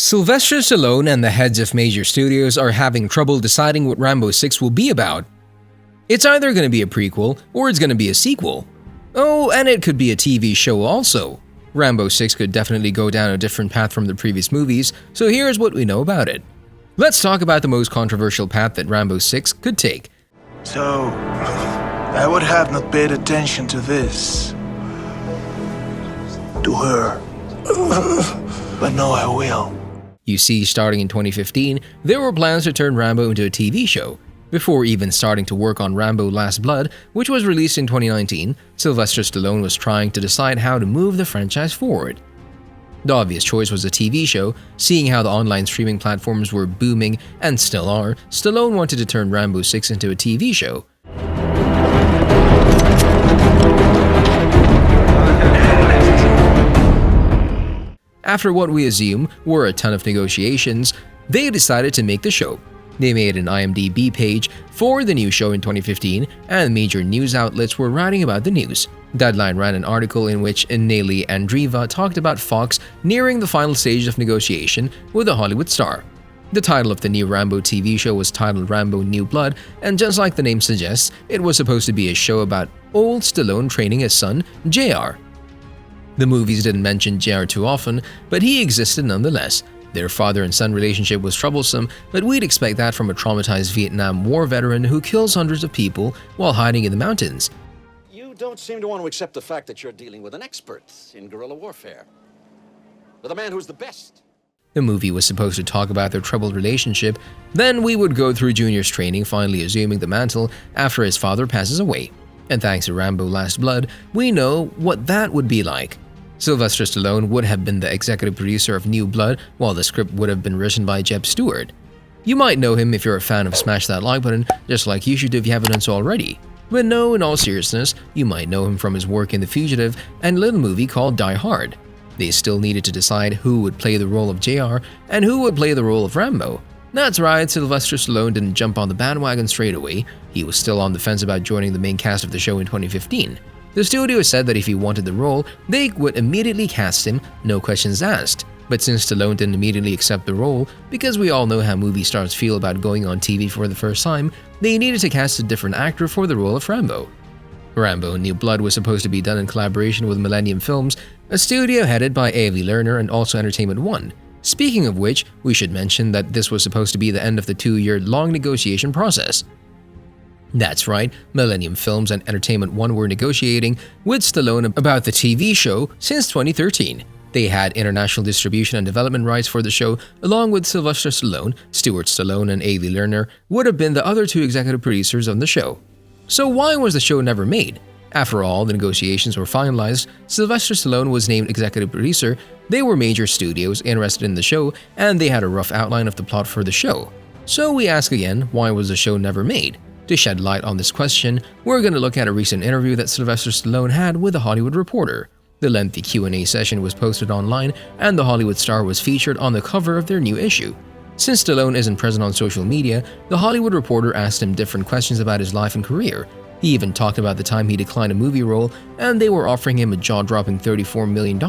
Sylvester Stallone and the heads of major studios are having trouble deciding what Rambo 6 will be about. It's either going to be a prequel or it's going to be a sequel. Oh, and it could be a TV show also. Rambo 6 could definitely go down a different path from the previous movies, so here's what we know about it. Let's talk about the most controversial path that Rambo 6 could take. So, I would have not paid attention to this. To her. But now I will. You see, starting in 2015, there were plans to turn Rambo into a TV show. Before even starting to work on Rambo Last Blood, which was released in 2019, Sylvester Stallone was trying to decide how to move the franchise forward. The obvious choice was a TV show. Seeing how the online streaming platforms were booming, and still are, Stallone wanted to turn Rambo 6 into a TV show. After what we assume were a ton of negotiations, they decided to make the show. They made an IMDb page for the new show in 2015, and major news outlets were writing about the news. Deadline ran an article in which Nelly Andreeva talked about Fox nearing the final stage of negotiation with a Hollywood star. The title of the new Rambo TV show was titled Rambo New Blood, and just like the name suggests, it was supposed to be a show about old Stallone training his son, JR. The movies didn't mention JR too often, but he existed nonetheless. Their father and son relationship was troublesome, but we'd expect that from a traumatized Vietnam War veteran who kills hundreds of people while hiding in the mountains. You don't seem to want to accept the fact that you're dealing with an expert in guerrilla warfare. With a man who's the best. The movie was supposed to talk about their troubled relationship, then we would go through Junior's training, finally assuming the mantle after his father passes away. And thanks to Rambo Last Blood, we know what that would be like. Sylvester Stallone would have been the executive producer of New Blood, while the script would have been written by Jeb Stewart. You might know him if you're a fan of Smash That Like Button, just like you should if you haven't done so already. But no, in all seriousness, you might know him from his work in The Fugitive and a little movie called Die Hard. They still needed to decide who would play the role of JR and who would play the role of Rambo. That's right, Sylvester Stallone didn't jump on the bandwagon straight away. He was still on the fence about joining the main cast of the show in 2015. The studio said that if he wanted the role, they would immediately cast him, no questions asked. But since Stallone didn't immediately accept the role, because we all know how movie stars feel about going on TV for the first time, they needed to cast a different actor for the role of Rambo. Rambo New Blood was supposed to be done in collaboration with Millennium Films, a studio headed by Avi Lerner and also Entertainment One. Speaking of which, we should mention that this was supposed to be the end of the 2-year-long negotiation process. That's right, Millennium Films and Entertainment One were negotiating with Stallone about the TV show since 2013. They had international distribution and development rights for the show, along with Sylvester Stallone. Stuart Stallone and Avi Lerner would have been the other two executive producers on the show. So why was the show never made? After all the negotiations were finalized, Sylvester Stallone was named executive producer, they were major studios interested in the show, and they had a rough outline of the plot for the show. So we ask again, why was the show never made? To shed light on this question, we're going to look at a recent interview that Sylvester Stallone had with a Hollywood Reporter. The lengthy Q&A session was posted online, and the Hollywood star was featured on the cover of their new issue. Since Stallone isn't present on social media, the Hollywood Reporter asked him different questions about his life and career. He even talked about the time he declined a movie role, and they were offering him a jaw-dropping $34 million.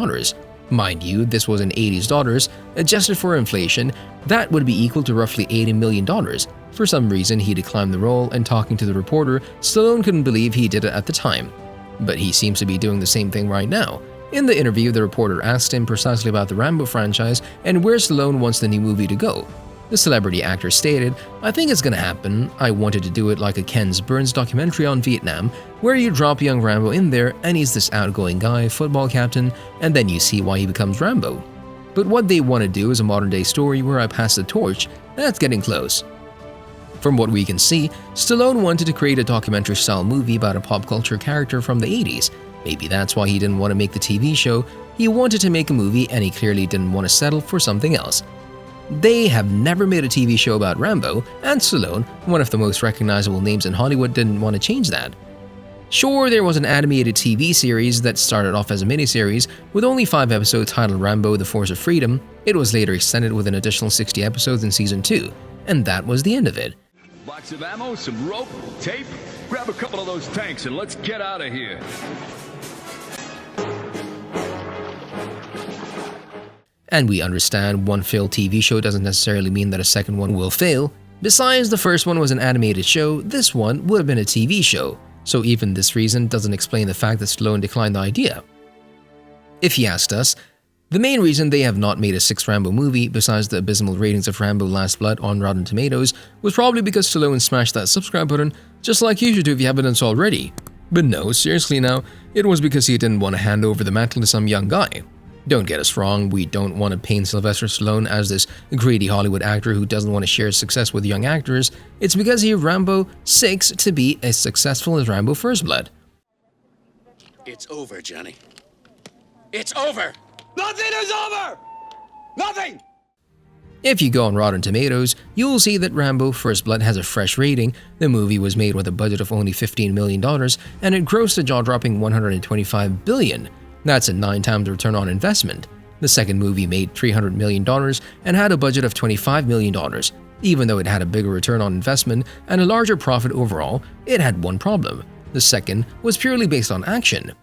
Mind you, this was in 80s dollars. Adjusted for inflation, that would be equal to roughly $80 million. For some reason, he declined the role, and talking to the reporter, Stallone couldn't believe he did it at the time. But he seems to be doing the same thing right now. In the interview, the reporter asked him precisely about the Rambo franchise and where Stallone wants the new movie to go. The celebrity actor stated, "I think it's gonna happen. I wanted to do it like a Ken Burns documentary on Vietnam, where you drop young Rambo in there and he's this outgoing guy, football captain, and then you see why he becomes Rambo. But what they want to do is a modern-day story where I pass the torch. That's getting close." From what we can see, Stallone wanted to create a documentary-style movie about a pop culture character from the 80s. Maybe that's why he didn't want to make the TV show. He wanted to make a movie, and he clearly didn't want to settle for something else. They have never made a TV show about Rambo, and Stallone, one of the most recognizable names in Hollywood, didn't want to change that. Sure, there was an animated TV series that started off as a miniseries with only 5 episodes titled Rambo: The Force of Freedom. It was later extended with an additional 60 episodes in Season 2, and that was the end of it. Box of ammo, some rope, tape. Grab a couple of those tanks and let's get out of here. And we understand one failed TV show doesn't necessarily mean that a second one will fail. Besides, the first one was an animated show, this one would have been a TV show, so even this reason doesn't explain the fact that Stallone declined the idea. If you asked us, the main reason they have not made a sixth Rambo movie, besides the abysmal ratings of Rambo Last Blood on Rotten Tomatoes, was probably because Stallone smashed that subscribe button, just like you should do if you haven't done so already. But no, seriously now, it was because he didn't want to hand over the mantle to some young guy. Don't get us wrong, we don't want to paint Sylvester Stallone as this greedy Hollywood actor who doesn't want to share success with young actors. It's because he Rambo 6 to be as successful as Rambo First Blood. It's over, Johnny. It's over! Nothing is over! Nothing! If you go on Rotten Tomatoes, you'll see that Rambo First Blood has a fresh rating. The movie was made with a budget of only $15 million, and it grossed a jaw-dropping $125 billion. That's a 9 times return on investment. The second movie made $300 million and had a budget of $25 million. Even though it had a bigger return on investment and a larger profit overall, it had one problem. The second was purely based on action.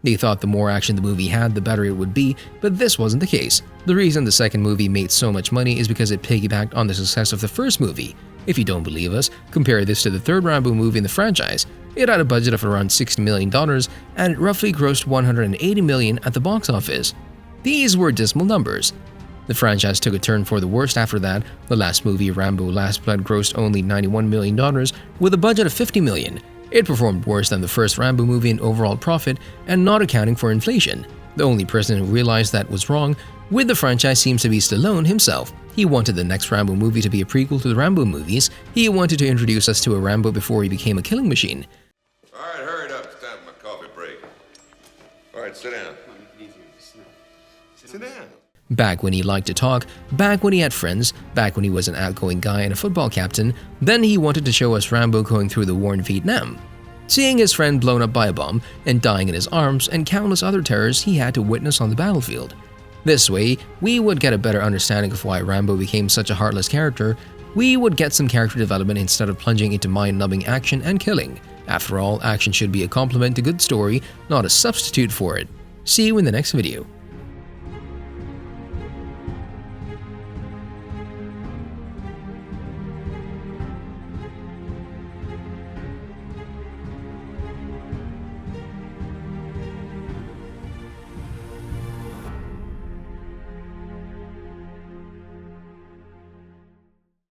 They thought the more action the movie had, the better it would be, but this wasn't the case. The reason the second movie made so much money is because it piggybacked on the success of the first movie. If you don't believe us, compare this to the third Rambo movie in the franchise. It had a budget of around $60 million, and it roughly grossed $180 million at the box office. These were dismal numbers. The franchise took a turn for the worst after that. The last movie, Rambo Last Blood, grossed only $91 million with a budget of $50 million. It performed worse than the first Rambo movie in overall profit and not accounting for inflation. The only person who realized that was wrong with the franchise seems to be Stallone himself. He wanted the next Rambo movie to be a prequel to the Rambo movies. He wanted to introduce us to a Rambo before he became a killing machine. All right, hurry it up. It's time for my coffee break. All right, sit down. Sit down. Back when he liked to talk, back when he had friends, back when he was an outgoing guy and a football captain, then he wanted to show us Rambo going through the war in Vietnam. Seeing his friend blown up by a bomb and dying in his arms and countless other terrors he had to witness on the battlefield. This way, we would get a better understanding of why Rambo became such a heartless character. We would get some character development instead of plunging into mind-numbing action and killing. After all, action should be a complement to good story, not a substitute for it. See you in the next video.